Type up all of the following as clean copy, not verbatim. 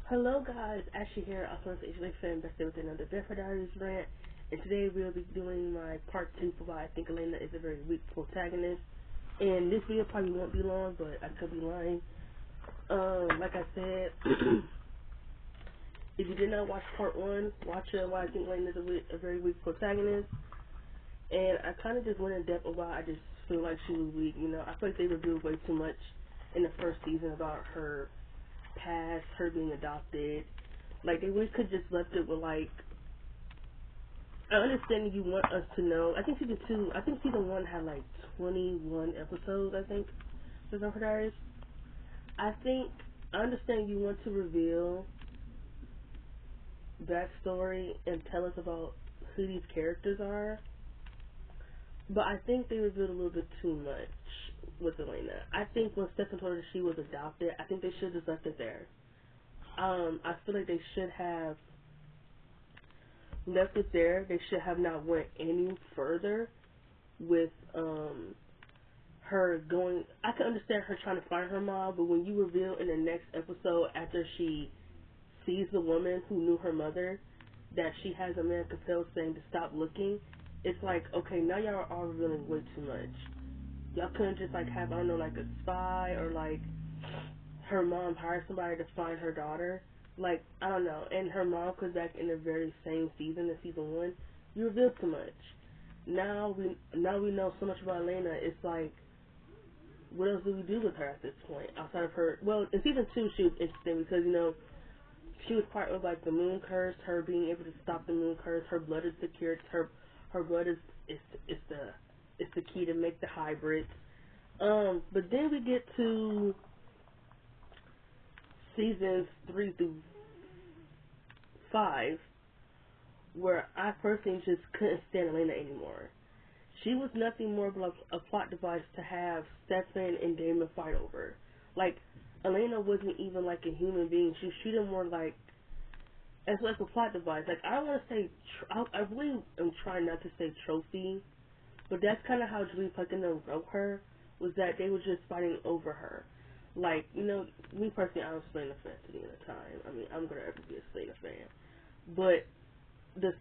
Hello guys, Ashley here, also an HLA fan, back there with another Vampire Diaries rant. And today we'll be doing my part 2 for why I think Elena is a very weak protagonist. And this video probably won't be long, but I could be lying. Like I said, if you did not watch part 1, watch why I think Elena is a very weak protagonist. And I kind of just went in depth on why I just feel like she was weak. You know, I feel like they revealed way too much in the first season about her past, her being adopted. Like, they really could just left it with, like, I understand you want us to know. I think season 1 had, like, 21 episodes, I think, for Vampire Diaries. I understand you want to reveal backstory and tell us about who these characters are, but I think they revealed a little bit too much with Elena. I think when Stefan told her she was adopted, I think they should have just left it there. I feel like they should have left it there. They should have not went any further with her going. I can understand her trying to find her mom, but when you reveal in the next episode after she sees the woman who knew her mother that she has a man compelled saying to stop looking, it's like, okay, now y'all are all revealing way too much. Y'all couldn't just like have, I don't know, like a spy or like her mom hire somebody to find her daughter. Like, I don't know. And her mom comes back in the very same season, in season 1. You reveal too much. Now we know so much about Elena. It's like, what else do we do with her at this point? Outside of her, well, in season 2 she was interesting because, you know, she was part of like the moon curse, her being able to stop the moon curse. Her blood is secured. Her blood is the key to make the hybrids. But then we get to seasons 3 through 5, where I personally just couldn't stand Elena anymore. She was nothing more but a plot device to have Stefan and Damon fight over. Like, Elena wasn't even like a human being. She was treated more like as like a plot device. Like, I don't want to say, I really am trying not to say trophy, but that's kind of how Julie Plekinen wrote her, was that they were just fighting over her. Like, you know, me personally, I was Selena fan to the end of time. I mean, I'm gonna ever be a Selena fan, but the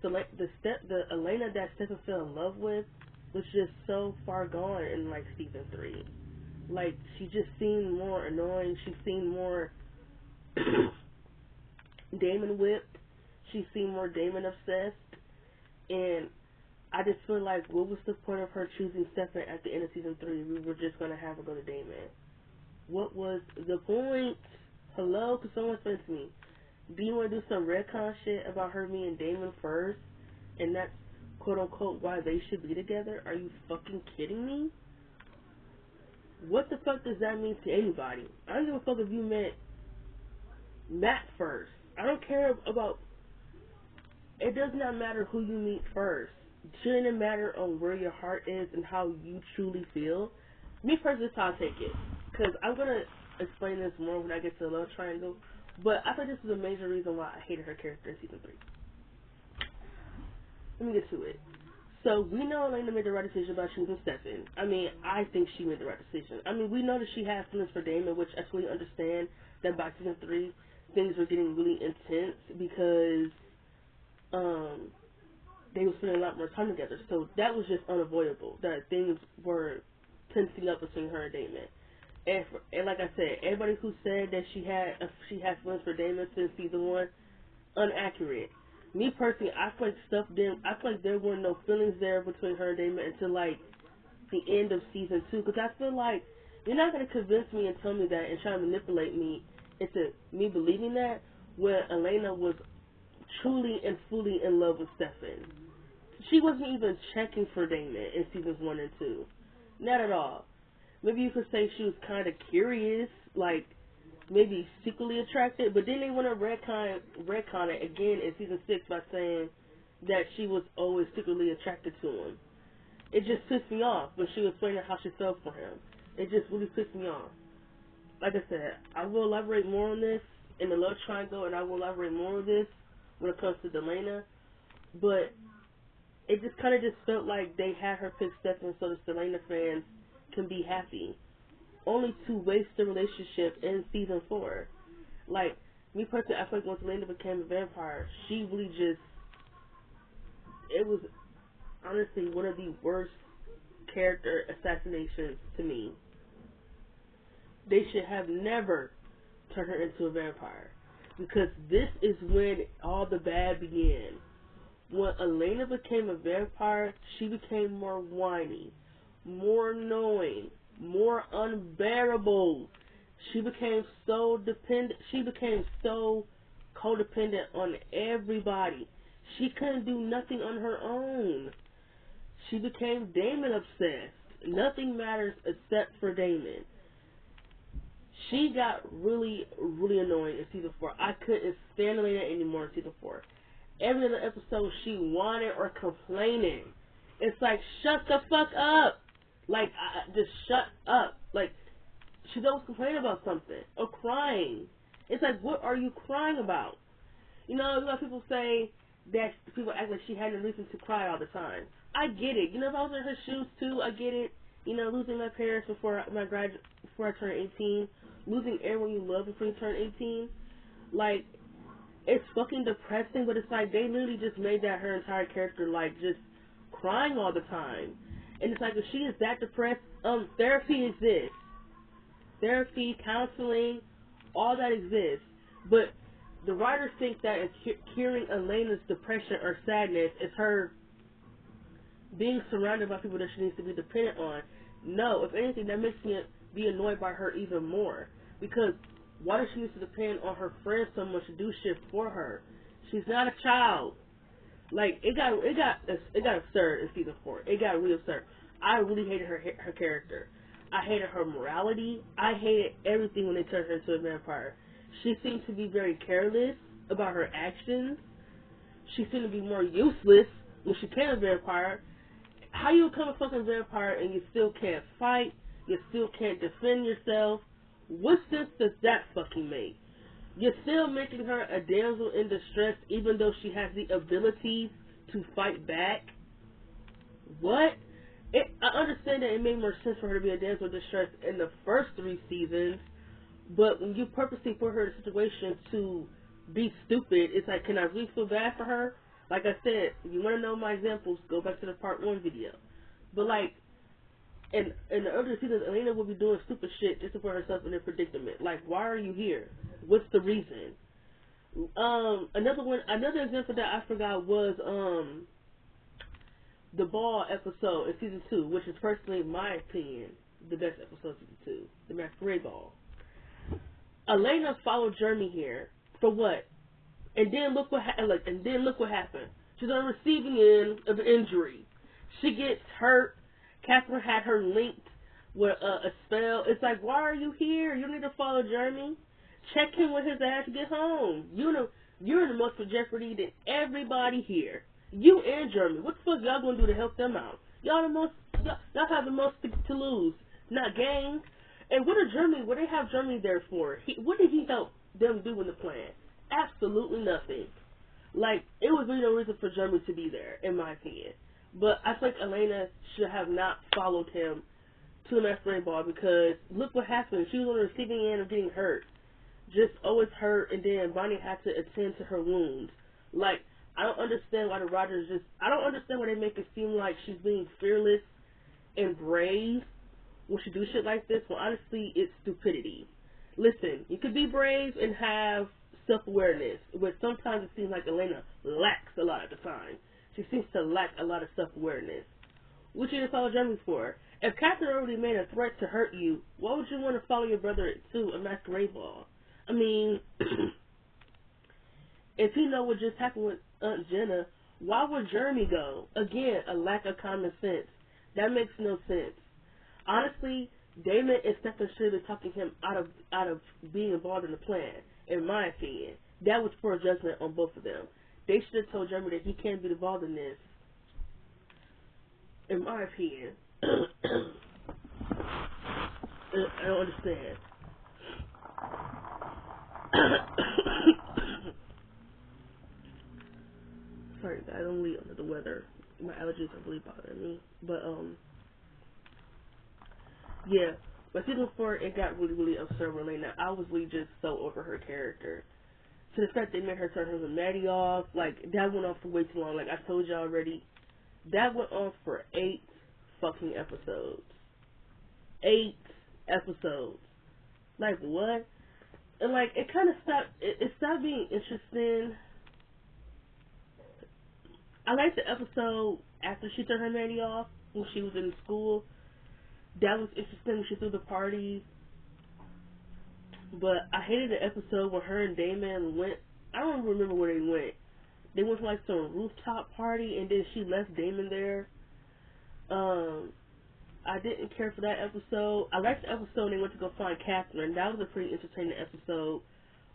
Elena that Stefan fell in love with was just so far gone in like season 3. Like, she just seemed more annoying. She seemed more Damon whipped. She seemed more Damon obsessed. And I just feel like, what was the point of her choosing Stefan at the end of season 3? We were just gonna have her go to Damon. What was the point? Hello? Could someone explain to me? Do you want to do some retcon shit about her meeting Damon first? And that's quote unquote why they should be together? Are you fucking kidding me? What the fuck does that mean to anybody? I don't give a fuck if you met Matt first. I don't care about. It does not matter who you meet first. Shouldn't it matter on where your heart is and how you truly feel? Me personally, that's how I take it. Because I'm going to explain this more when I get to the love triangle. But I think this is a major reason why I hated her character in season 3. Let me get to it. So, we know Elena made the right decision about choosing Stefan. I mean, I think she made the right decision. I mean, we know that she has feelings for Damon, which I totally understand that by season 3, things were getting really intense because, they were spending a lot more time together. So, that was just unavoidable, that things were tensing up between her and Damon. And like I said, everybody who said that she had feelings for Damon since season 1, inaccurate. Me personally, I feel like there were no feelings there between her and Damon until like the end of season 2. Because I feel like you're not gonna convince me and tell me that and try to manipulate me into me believing that when Elena was truly and fully in love with Stefan. She wasn't even checking for Damon in seasons 1 and 2. Not at all. Maybe you could say she was kind of curious, like maybe secretly attracted, but then they want to retcon it again in season 6 by saying that she was always secretly attracted to him. It just pissed me off when she was explaining how she felt for him. It just really pissed me off. Like I said, I will elaborate more on this in the love triangle, and I will elaborate more on this when it comes to Delana, but it just kind of just felt like they had her pick Stefan so the Selena fans can be happy, only to waste the relationship in season 4. Like, Me personally, I feel like once Elena became a vampire, she really just, it was honestly one of the worst character assassinations to me. They should have never turned her into a vampire. Because this is when all the bad began. When Elena became a vampire, she became more whiny, more annoying, more unbearable. She became so dependent. She became so codependent on everybody. She couldn't do nothing on her own. She became Damon obsessed. Nothing matters except for Damon. She got really, really annoying in season 4. I couldn't stand Elena anymore in season 4. Every other episode, she whining or complaining. It's like, shut the fuck up. Like, just shut up. Like, she's always complaining about something or crying. It's like, what are you crying about? You know, a lot of people say that people act like she had no reason to cry all the time. I get it. You know, if I was in her shoes too, I get it. You know, losing my parents before I turned 18, losing everyone you love before you turn 18, like, it's fucking depressing. But it's like they literally just made that her entire character, like, just crying all the time. And it's like, if she is that depressed, therapy exists. Therapy, counseling, all that exists. But the writers think that curing Elena's depression or sadness is her being surrounded by people that she needs to be dependent on. No, if anything, that makes me be annoyed by her even more. Because why does she need to depend on her friends so much to do shit for her? She's not a child. Like, it got absurd in season 4. It got really absurd. I really hated her character. I hated her morality. I hated everything when they turned her into a vampire. She seemed to be very careless about her actions. She seemed to be more useless when she became a vampire. How you become a fucking vampire and you still can't fight? You still can't defend yourself? What sense does that fucking make? You're still making her a damsel in distress even though she has the abilities to fight back? What? I understand that it made more sense for her to be a damsel in distress in the first 3 seasons, but when you purposely put her in a situation to be stupid, it's like, can I really feel bad for her? Like I said, if you want to know my examples, go back to the part 1 video. But like, in the earlier seasons, Elena would be doing stupid shit just to put herself in a predicament. Like, why are you here? What's the reason? Another example that I forgot was the ball episode in season 2, which is personally, in my opinion, the best episode of season 2, the masquerade ball. Elena followed Jeremy here for what? And then look what happened. She's on the receiving end of an injury. She gets hurt. Catherine had her linked with a spell. It's like, why are you here? You don't need to follow Jeremy. Check him with his ass to get home. You're in the most of jeopardy than everybody here. You and Jeremy. What the fuck y'all gonna do to help them out? Y'all have the most to lose, not gain. And what they have Jeremy there for? What did he help them do in the plan? Absolutely nothing. Like, it was really no reason for Jeremy to be there, in my opinion. But I think Elena should have not followed him to the masquerade ball, because look what happened. She was on the receiving end of getting hurt. Just always hurt, and then Bonnie had to attend to her wounds. Like, I don't understand why I don't understand why they make it seem like she's being fearless and brave when she do shit like this. Well, honestly, it's stupidity. Listen, you could be brave and have self-awareness, but sometimes it seems like Elena lacks a lot of the time. She seems to lack a lot of self-awareness. What you didn't follow Jeremy for? If Catherine already made a threat to hurt you, why would you want to follow your brother to a masquerade ball? I mean, if you know what just happened with Aunt Jenna, why would Jeremy go? Again, a lack of common sense. That makes no sense. Honestly, Damon and Stefan should have been talking him out of being involved in the plan, in my opinion. That was poor judgment on both of them. They should have told Jeremy that he can't be involved in this, in my opinion. I don't understand. Sorry, I don't really under the weather. My allergies are really bothering me. But yeah. But season 4, it got really, really absurd with Elena. I was really just so over her character. to the fact they made her turn her and Maddie off, like, that went on for way too long. Like I told you already, that went on for 8 fucking episodes. 8 episodes. Like, what? And, like, it kind of stopped, it stopped being interesting. I liked the episode after she turned her Maddie off, when she was in school. That was interesting when she threw the party. But I hated the episode where her and Damon went, I don't remember where they went. They went to, like, some rooftop party, and then she left Damon there. I didn't care for that episode. I liked the episode when they went to go find Catherine. That was a pretty entertaining episode.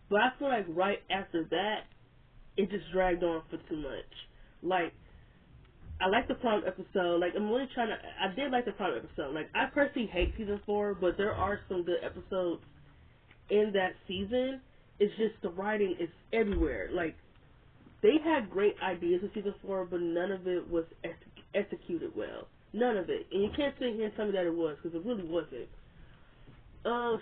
But I feel like right after that, it just dragged on for too much. Like, I like the prom episode. Like, I'm really trying to, I did like the prom episode. Like, I personally hate season 4, but there are some good episodes in that season. It's just the writing is everywhere. Like, they had great ideas in season 4, but none of it was executed well. None of it. And you can't sit here and tell me that it was, because it really wasn't.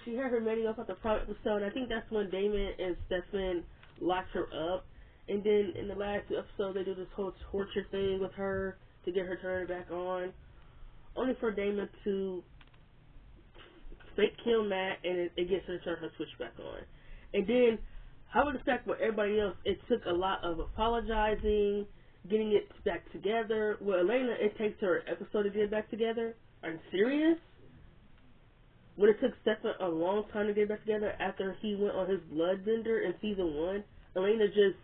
She had her Maddie up at the prom episode. I think that's when Damon and Stefan locked her up. And then in the last 2 episodes, they do this whole torture thing with her to get her turned back on. Only for Damon to fake kill Matt, and it gets her to turn her switch back on. And then, however the fact with everybody else, it took a lot of apologizing, getting it back together. With Elena, it takes her an episode to get it back together. Are you serious? When it took Stefan a long time to get back together after he went on his blood bender in season 1, Elena just,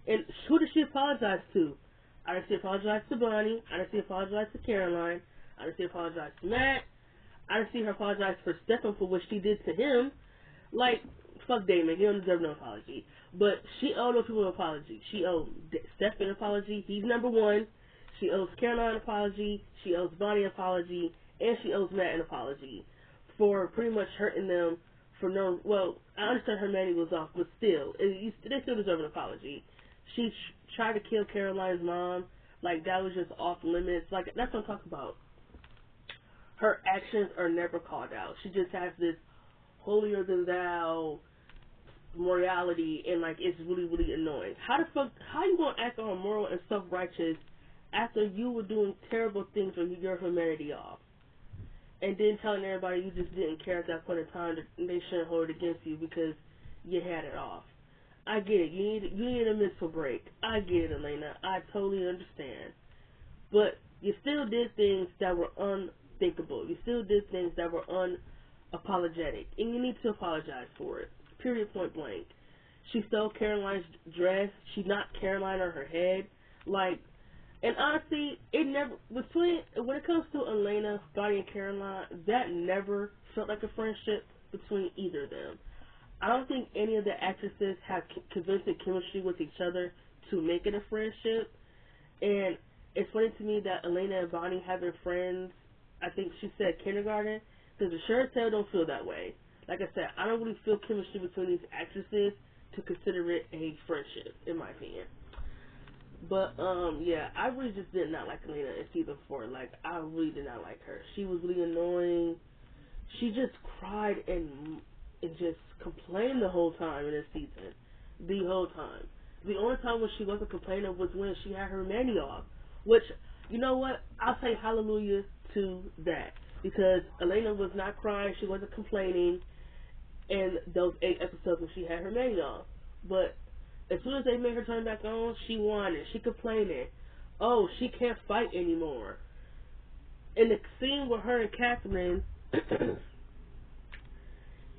and who did she apologize to? I didn't see apologize to Bonnie. I didn't see apologize to Caroline. I didn't see apologize to Matt. I didn't see her apologize for Stefan for what she did to him. Like, fuck Damon. He don't deserve no apology. But she owed those people an apology. She owed Stefan an apology. He's number 1. She owes Caroline an apology. She owes Bonnie an apology. And she owes Matt an apology for pretty much hurting them for no, well, I understand her Maddie was off, but still, they still deserve an apology. She tried to kill Caroline's mom. Like, that was just off limits. Like, that's what I'm talking about. Her actions are never called out. She just has this holier than thou morality, and, like, it's really, really annoying. How you gonna act all moral and self-righteous after you were doing terrible things when you got humanity off? And then telling everybody you just didn't care at that point in time that they shouldn't hold it against you because you had it off. I get it. You need a mental break. I get it, Elena. I totally understand. But you still did things that were unthinkable. You still did things that were unapologetic. And you need to apologize for it. Period, point blank. She stole Caroline's dress. She knocked Caroline on her head. Like, and honestly, it never, when it comes to Elena, Bonnie, and Caroline, that never felt like a friendship between either of them. I don't think any of the actresses have convincing chemistry with each other to make it a friendship. And it's funny to me that Elena and Bonnie have been friends, I think she said kindergarten, because the sure as hell don't feel that way. Like I said, I don't really feel chemistry between these actresses to consider it a friendship, in my opinion. But, yeah, I really just did not like Elena in season 4. Like, I really did not like her. She was really annoying. She just cried and just complained the whole time in this season. The whole time. The only time when she wasn't complaining was when she had her Manny off. Which, you know what? I'll say hallelujah to that. Because Elena was not crying. She wasn't complaining in those 8 episodes when she had her Manny off. But as soon as they made her turn back on, she whining. She complaining. Oh, she can't fight anymore. In the scene with her and Catherine,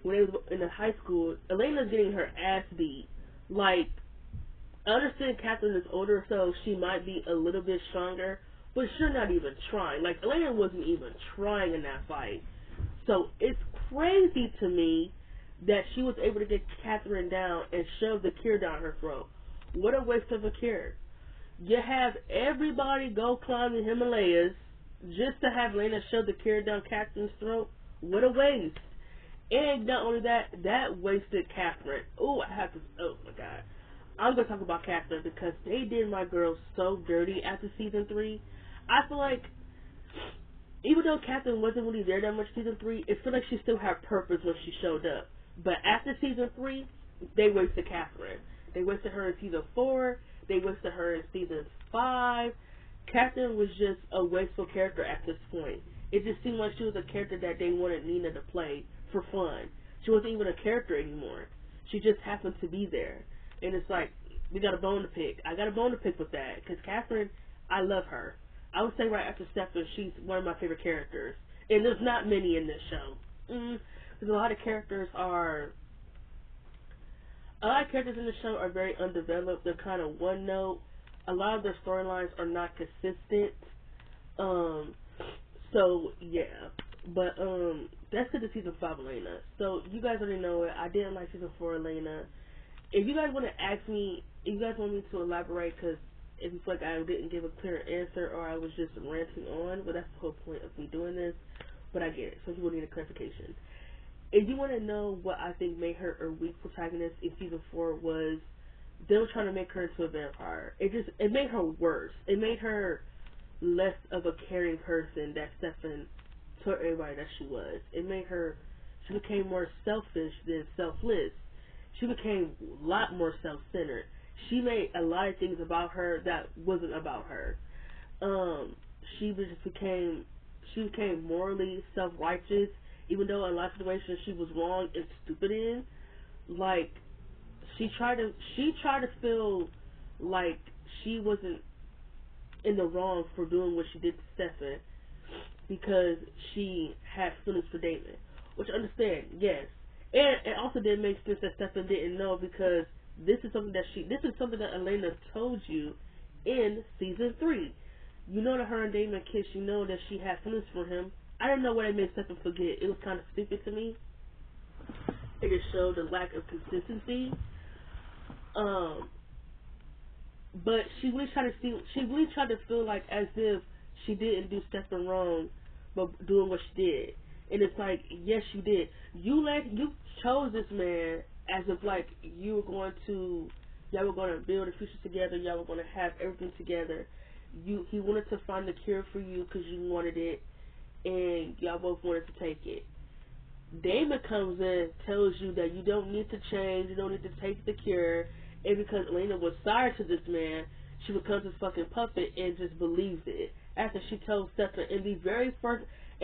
when they was in the high school, Elena's getting her ass beat. Like, I understand Catherine is older, so she might be a little bit stronger, but she's not even trying. Like, Elena wasn't even trying in that fight. So it's crazy to me that she was able to get Catherine down and shove the cure down her throat. What a waste of a cure. You have everybody go climb the Himalayas just to have Elena shove the cure down Catherine's throat. What a waste. And not only that, that wasted Catherine. Oh, my God. I'm going to talk about Catherine because they did my girl so dirty after season 3. I feel like, even though Catherine wasn't really there that much season 3, it felt like she still had purpose when she showed up. But after season 3, they wasted Catherine. They wasted her in season 4. They wasted her in season 5. Catherine was just a wasteful character at this point. It just seemed like she was a character that they wanted Nina to play for fun. She wasn't even a character anymore. She just happened to be there. And it's like, we got a bone to pick. I got a bone to pick with that. Because Catherine, I love her. I would say right after Stefan, she's one of my favorite characters. And there's not many in this show. Because a lot of characters in the show are very undeveloped. They're kind of one note. A lot of their storylines are not consistent. So yeah. But that's good to season 5 Elena. So you guys already know it. I didn't like season 4 Elena. If you guys want to ask me, if you guys want me to elaborate, because if you feel like I didn't give a clear answer or I was just ranting on, well, that's the whole point of me doing this. But I get it. Some people need a clarification. If you want to know what I think made her a weak protagonist in season 4 was them trying to make her into a vampire. It made her worse. It made her less of a caring person that Stefan told everybody that she was. She became more selfish than selfless. She became a lot more self-centered. She made a lot of things about her that wasn't about her. She became morally self-righteous, even though in a lot of situations she was wrong and stupid in. Like, she tried to feel like she wasn't in the wrong for doing what she did to Stefan because she had feelings for Damon, which I understand, yes. And it also didn't make sense that Stefan didn't know because this is something that Elena told you in season 3. You know that her and Damon kissed. You know that she had feelings for him. I didn't know what it made Stefan forget. It was kind of stupid to me. It just showed the lack of consistency. But she really tried to feel like as if she didn't do Stefan wrong, but doing what she did. And it's like, yes, you did. You chose this man as if like y'all were going to build a future together. Y'all were going to have everything together. He wanted to find the cure for you because you wanted it, and y'all both wanted to take it. Damon comes in, tells you that you don't need to change, you don't need to take the cure, and because Elena was sorry to this man, she becomes a fucking puppet and just believes it. After she told Stefan in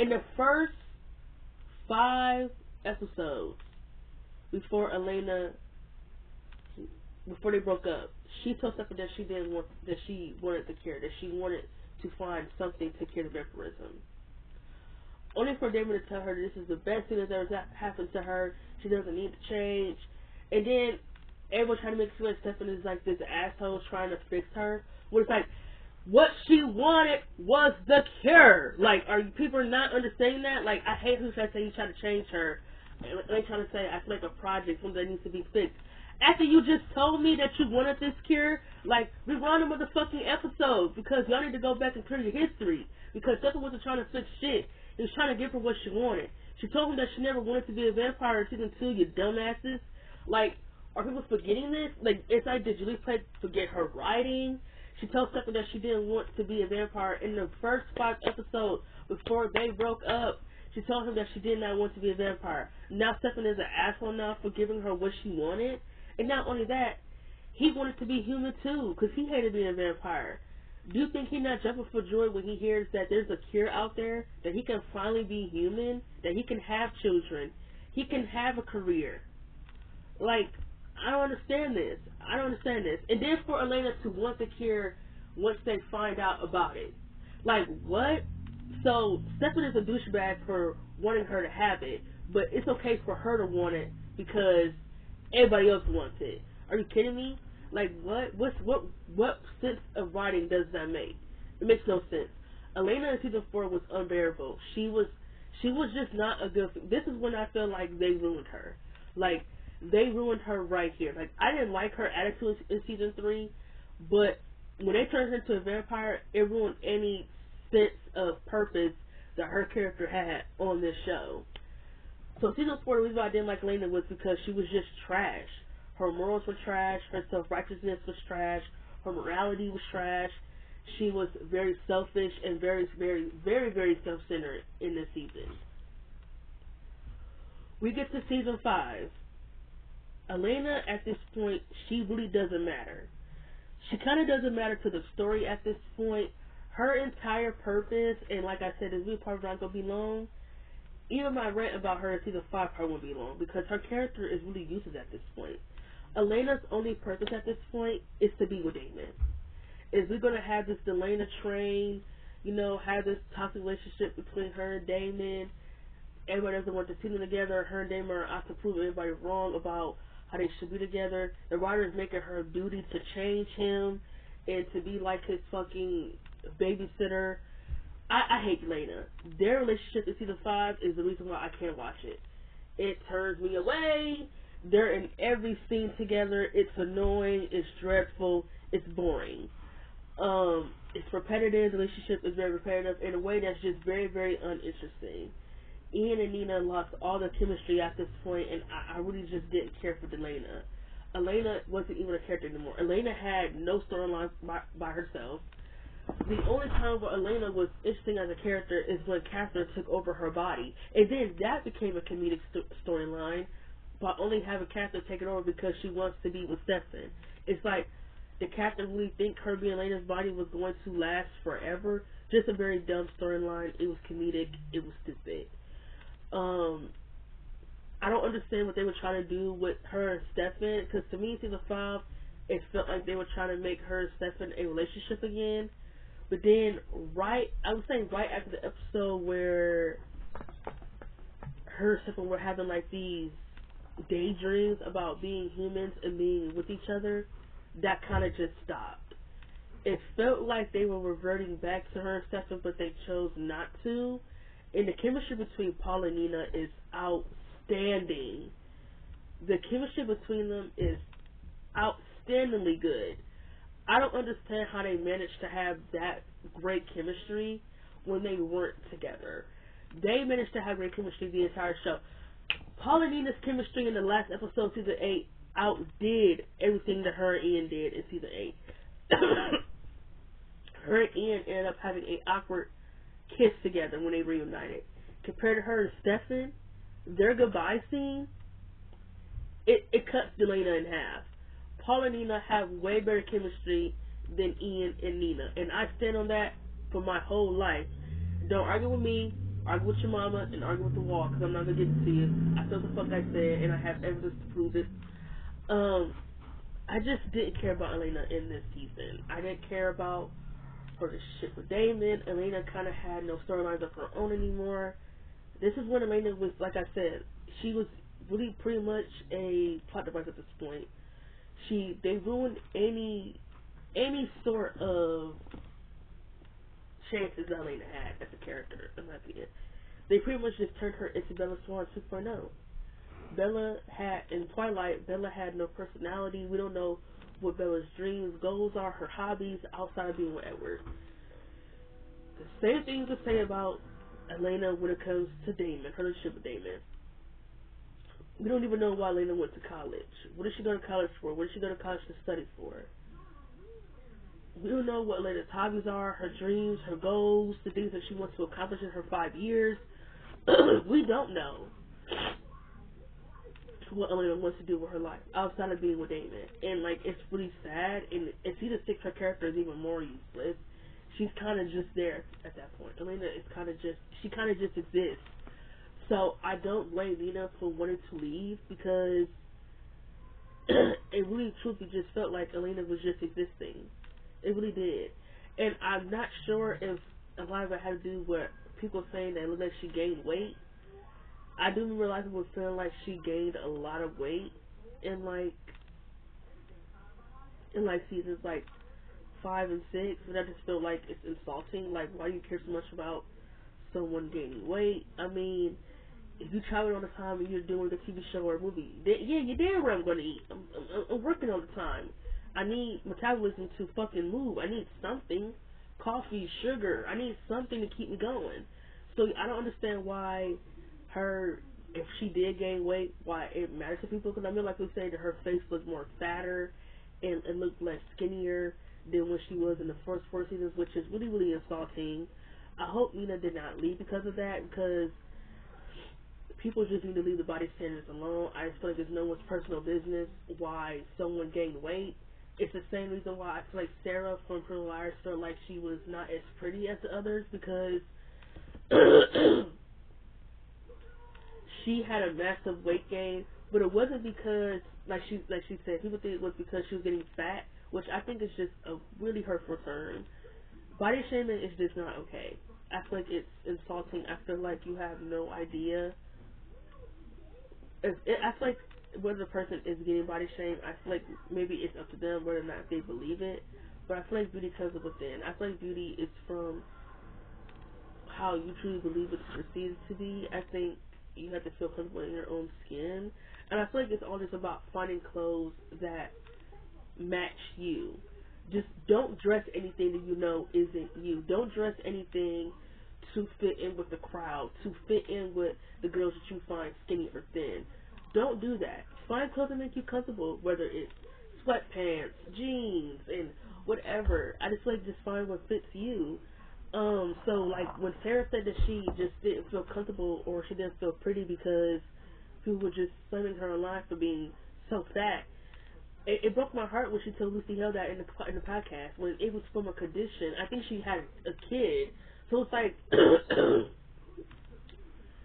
the first 5 episodes before they broke up, she told Stefan that she wanted the cure, that she wanted to find something to cure the vampirism. Only for Damon to tell her this is the best thing that's ever happened to her. She doesn't need to change. And then everyone trying to make it feel like Stefan is like this asshole trying to fix her. When it's like, what she wanted was the cure. Like, are people not understanding that? Like, I hate who tries to say you try to change her. They trying to say I feel like a project, something that needs to be fixed. After you just told me that you wanted this cure, like, rewind the motherfucking episode because y'all need to go back and clear your history. Because Stefan wasn't trying to fix shit. He was trying to give her what she wanted. She told him that she never wanted to be a vampire in season 2, you dumbasses. Like, are people forgetting this? Like, it's like, did Julie Plate forget her writing? She told Stefan that she didn't want to be a vampire in the first 5 episodes before they broke up. She told him that she did not want to be a vampire. Now Stefan is an asshole now for giving her what she wanted. And not only that, he wanted to be human too, because he hated being a vampire. Do you think he's not jumping for joy when he hears that there's a cure out there, that he can finally be human, that he can have children, he can have a career? Like, I don't understand this. And then for Elena to want the cure once they find out about it. Like, what? So, Stefan is a douchebag for wanting her to have it, but it's okay for her to want it because everybody else wants it. Are you kidding me? Like, what sense of writing does that make? It makes no sense. Elena in season 4 was unbearable. She was just not a good. This is when I feel like they ruined her. Like, they ruined her right here. Like, I didn't like her attitude in season 3, but when they turned her into a vampire, it ruined any sense of purpose that her character had on this show. So season 4, the reason why I didn't like Elena was because she was just trash. Her morals were trash. Her self-righteousness was trash. Her morality was trash. She was very selfish and very, very, very, very self-centered in this season. We get to season 5. Elena at this point, she really doesn't matter. She kind of doesn't matter to the story at this point. Her entire purpose, and like I said, this video part not gonna be long. Even my rant about her in season 5 part won't be long because her character is really useless at this point. Elena's only purpose at this point is to be with Damon. Is we're gonna have this Elena train, have this toxic relationship between her and Damon. Everybody doesn't want to see them together. Her and Damon are out to prove everybody wrong about how they should be together. The writer is making her duty to change him and to be like his fucking babysitter. I hate Elena. Their relationship in season 5 is the reason why I can't watch it. It turns me away. They're in every scene together. It's annoying. It's dreadful. It's boring. It's repetitive. The relationship is very repetitive in a way that's just very, very uninteresting. Ian and Nina lost all the chemistry at this point, and I really just didn't care for Elena. Elena wasn't even a character anymore. Elena had no storyline by herself. The only time where Elena was interesting as a character is when Catherine took over her body. And then that became a comedic storyline by only having Catherine take it over because she wants to be with Stefan. It's like, did Catherine really think her being Elena's body was going to last forever? Just a very dumb storyline. It was comedic. It was stupid. I don't understand what they were trying to do with her and Stefan, because to me, season 5, it felt like they were trying to make her and Stefan a relationship again. But then, I would say right after the episode where her and Stefan were having like these daydreams about being humans and being with each other, that kind of just stopped. It felt like they were reverting back to her and Stefan, but they chose not to. And the chemistry between Paul and Nina is outstanding. The chemistry between them is outstandingly good. I don't understand how they managed to have that great chemistry when they weren't together. They managed to have great chemistry the entire show. Paul and Nina's chemistry in the last episode of season 8 outdid everything that her and Ian did in season 8. Her and Ian ended up having an awkward kiss together when they reunited. Compared to her and Stefan, their goodbye scene, it cuts Elena in half. Paul and Nina have way better chemistry than Ian and Nina, and I stand on that for my whole life. Don't argue with me, argue with your mama, and argue with the wall, because I'm not going to give it to you. I said what the fuck I said, and I have evidence to prove it. I just didn't care about Elena in this season. I didn't care about her shit with Damon. Elena kind of had no storylines of her own anymore. This is when Elena was, like I said, she was really pretty much a plot device at this point. They ruined any sort of chances that Elena had as a character, in my opinion. They pretty much just turned her into Bella Swan 2.0. In Twilight, Bella had no personality. We don't know what Bella's dreams, goals are, her hobbies, outside of being with Edward. The same thing to say about Elena when it comes to Damon, her relationship with Damon. We don't even know why Elena went to college. What is she going to college for? What is she going to college to study for? We don't know what Elena's hobbies are, her dreams, her goals, the things that she wants to accomplish in her 5 years. We don't know what Elena wants to do with her life outside of being with Damon. And, like, it's really sad. And in season 6, her character is even more useless. She's kind of just there at that point. Elena is she kind of just exists. So I don't blame Nina for wanting to leave, because it really truthfully just felt like Elena was just existing. It really did. And I'm not sure if a lot of it had to do with people saying that it looked like she gained weight. I do remember a lot of people feeling like she gained a lot of weight in seasons 5 and 6, but I just feel like it's insulting. Like, why do you care so much about someone gaining weight? I mean, if you travel all the time and you're doing a TV show or a movie, then, yeah, you're damn where I'm going to eat. I'm working all the time. I need metabolism to fucking move. I need something. Coffee, sugar. I need something to keep me going. So I don't understand why if she did gain weight, why it matters to people. Because I mean, like we say, that her face looked more fatter and looked less skinnier than when she was in the first 4 seasons, which is really, really insulting. I hope Nina did not leave because of that, because people just need to leave the body standards alone. I just feel like it's no one's personal business why someone gained weight. It's the same reason why I feel like Sarah from Pretty Little Liars felt like she was not as pretty as the others because she had a massive weight gain, but it wasn't because like she said, people think it was because she was getting fat, which I think is just a really hurtful term. Body shaming is just not okay. I feel like it's insulting. I feel like you have no idea. I feel like whether the person is getting body shamed, I feel like maybe it's up to them whether or not they believe it. But I feel like beauty comes from within. I feel like beauty is from how you truly believe it's perceived to be. I think you have to feel comfortable in your own skin. And I feel like it's all just about finding clothes that match you. Just don't dress anything that you know isn't you. Don't dress anything to fit in with the crowd, to fit in with the girls that you find skinny or thin. Don't do that. Find clothes that make you comfortable, whether it's sweatpants, jeans, and whatever. I just feel like just find what fits you. So like when Sarah said that she just didn't feel comfortable or she didn't feel pretty because people were just slamming her online for being so fat, it broke my heart when she told Lucy Hale that in the podcast when it was from a condition. I think she had a kid, so it's like,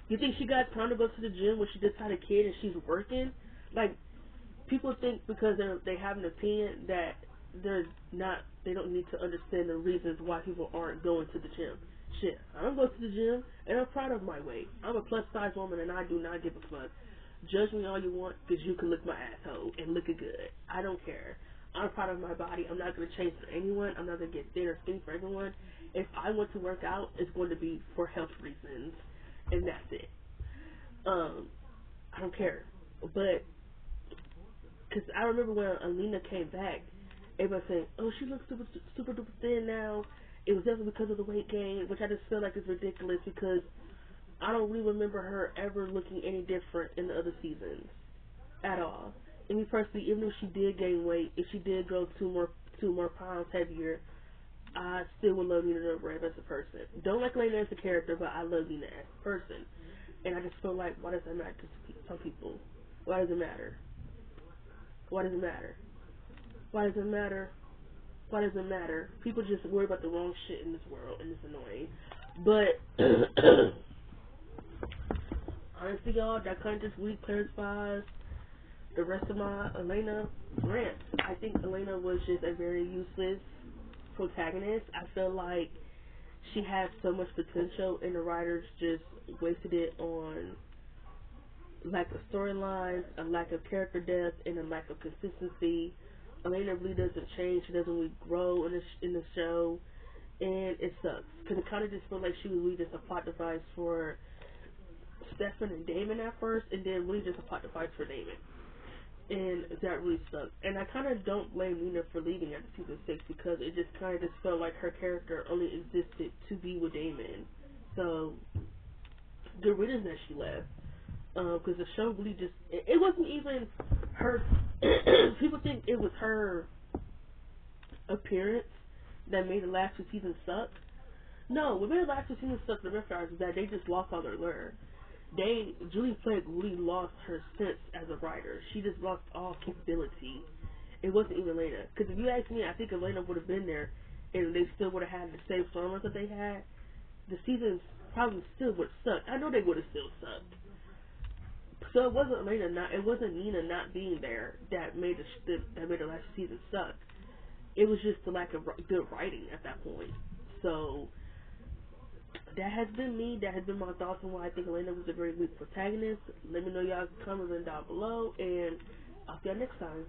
you think she got time to go to the gym when she just had a kid and she's working? Like, people think because they have an opinion that they don't need to understand the reasons why people aren't going to the gym. Shit, I don't go to the gym and I'm proud of my weight. I'm a plus size woman and I do not give a fuck. Judge me all you want because you can lick my asshole and look it good. I don't care. I'm proud of my body. I'm not going to change for anyone. I'm not going to get thin or skinny for everyone. If I want to work out, it's going to be for health reasons, and that's it. I don't care. But because I remember when Elena came back, everybody saying, "Oh, she looks super duper thin now." It was definitely because of the weight gain, which I just feel like is ridiculous because I don't really remember her ever looking any different in the other seasons at all. And me personally, even if she did gain weight, if she did grow two more pounds heavier, I still would love Nina Dobrev as a person. Don't like Elena as a character, but I love Nina as a person. And I just feel like, why does that matter to some people? Why does it matter? Why does it matter? Why does it matter? Why does it matter? People just worry about the wrong shit in this world, and it's annoying. But honestly, y'all, that kind of just really clarifies the rest of my Elena rant. I think Elena was just a very useless protagonist. I feel like she had so much potential, and the writers just wasted it on lack of storylines, a lack of character depth, and a lack of consistency. Elena really doesn't change. She doesn't really grow in the show, and it sucks because it kind of just felt like she was really just a plot device for Stefan and Damon at first, and then really just a plot device for Damon. And that really sucked. And I kind of don't blame Nina for leaving after season 6 because it just kind of just felt like her character only existed to be with Damon. So, good riddance that she left. Because the show really just, it wasn't even her, people think it was her appearance that made the last 2 seasons suck. No, what made the last 2 seasons suck, the Rifters, is that they just lost all their lure. Julie Plec really lost her sense as a writer. She just lost all capability. It wasn't even Elena. Because if you ask me, I think Elena would have been there and they still would have had the same storylines that they had. The seasons probably still would have sucked. I know they would have still sucked. So it wasn't it wasn't Nina not being there that made the last season suck. It was just the lack of good writing at that point. So that has been me. That has been my thoughts on why I think Elena was a very weak protagonist. Let me know y'all's comments down below, and I'll see y'all next time.